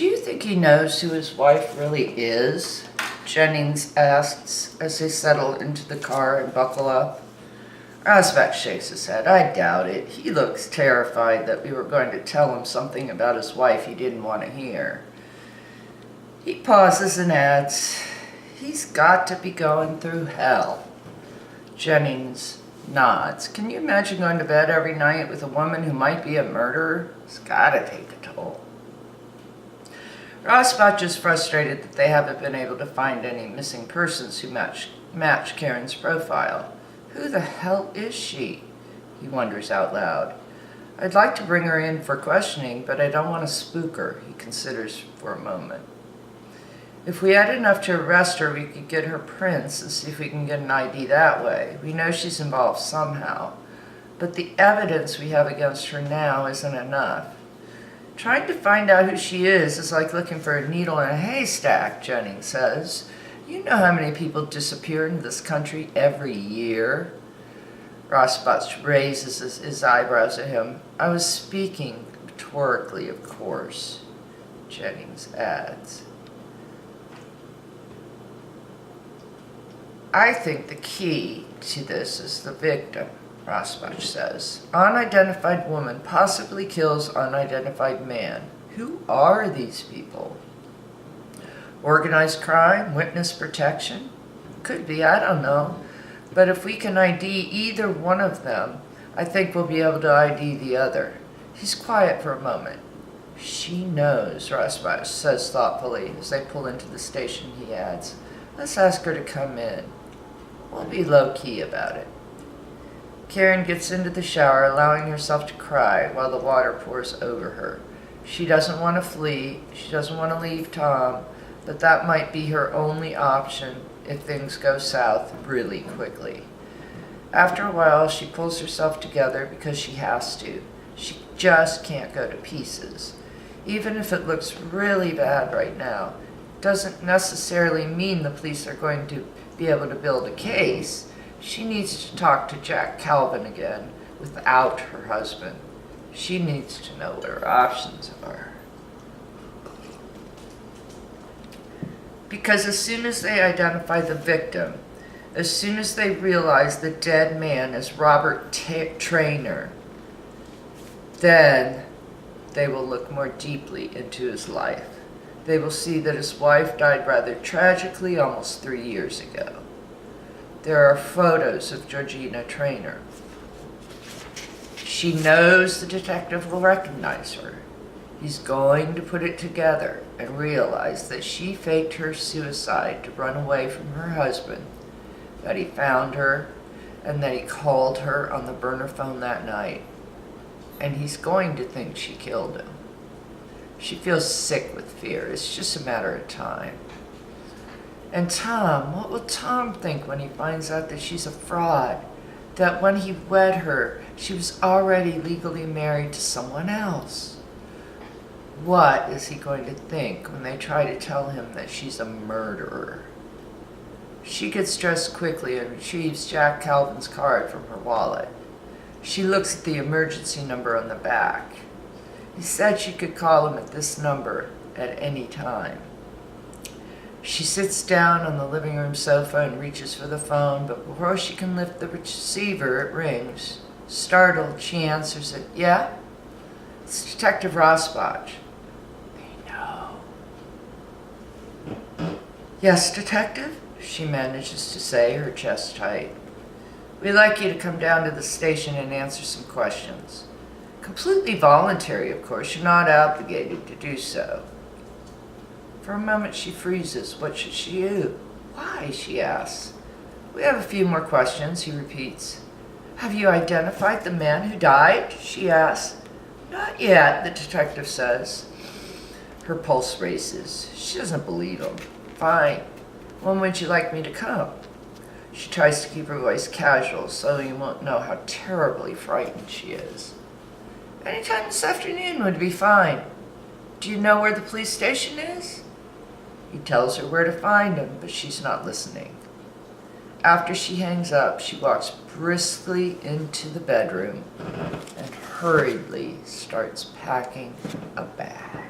Do you think he knows who his wife really is? Jennings asks as they settle into the car and buckle up. Rosbach shakes his head. I doubt it. He looks terrified that we were going to tell him something about his wife he didn't want to hear. He pauses and adds, he's got to be going through hell. Jennings nods. Can you imagine going to bed every night with a woman who might be a murderer? It's gotta take a toll. Rosbach is frustrated that they haven't been able to find any missing persons who match Karen's profile. Who the hell is she? He wonders out loud. I'd like to bring her in for questioning, but I don't want to spook her, he considers for a moment. If we had enough to arrest her, we could get her prints and see if we can get an ID that way. We know she's involved somehow, but the evidence we have against her now isn't enough. Trying to find out who she is like looking for a needle in a haystack, Jennings says. You know how many people disappear in this country every year? Rosbach raises his eyebrows at him. I was speaking rhetorically, of course, Jennings adds. I think the key to this is the victim, Rosbach says. Unidentified woman possibly kills unidentified man. Who are these people? Organized crime? Witness protection? Could be, I don't know. But if we can ID either one of them, I think we'll be able to ID the other. He's quiet for a moment. She knows, Rosbach says thoughtfully as they pull into the station. He adds, let's ask her to come in. We'll be low-key about it. Karen gets into the shower, allowing herself to cry while the water pours over her. She doesn't want to flee. She doesn't want to leave Tom, but that might be her only option if things go south really quickly. After a while, she pulls herself together because she has to. She just can't go to pieces. Even if it looks really bad right now, it doesn't necessarily mean the police are going to be able to build a case. She needs to talk to Jack Calvin again without her husband. She needs to know what her options are. Because as soon as they identify the victim, as soon as they realize the dead man is Robert Traynor, then they will look more deeply into his life. They will see that his wife died rather tragically almost 3 years ago. There are photos of Georgina Traynor. She knows the detective will recognize her. He's going to put it together and realize that she faked her suicide to run away from her husband, that he found her, and that he called her on the burner phone that night. And he's going to think she killed him. She feels sick with fear. It's just a matter of time. And Tom, what will Tom think when he finds out that she's a fraud? That when he wed her, she was already legally married to someone else? What is he going to think when they try to tell him that she's a murderer? She gets dressed quickly and retrieves Jack Calvin's card from her wallet. She looks at the emergency number on the back. He said she could call him at this number at any time. She sits down on the living room sofa and reaches for the phone, but before she can lift the receiver, it rings. Startled, she answers it. Yeah? It's Detective Rosbach. They know. Yes, Detective? She manages to say, her chest tight. We'd like you to come down to the station and answer some questions. Completely voluntary, of course. You're not obligated to do so. For a moment she freezes. What should she do? Why? She asks. We have a few more questions, he repeats. Have you identified the man who died? She asks. Not yet, the detective says. Her pulse races. She doesn't believe him. Fine. When would you like me to come? She tries to keep her voice casual so you won't know how terribly frightened she is. Anytime this afternoon would be fine. Do you know where the police station is? He tells her where to find him, but she's not listening. After she hangs up, she walks briskly into the bedroom and hurriedly starts packing a bag.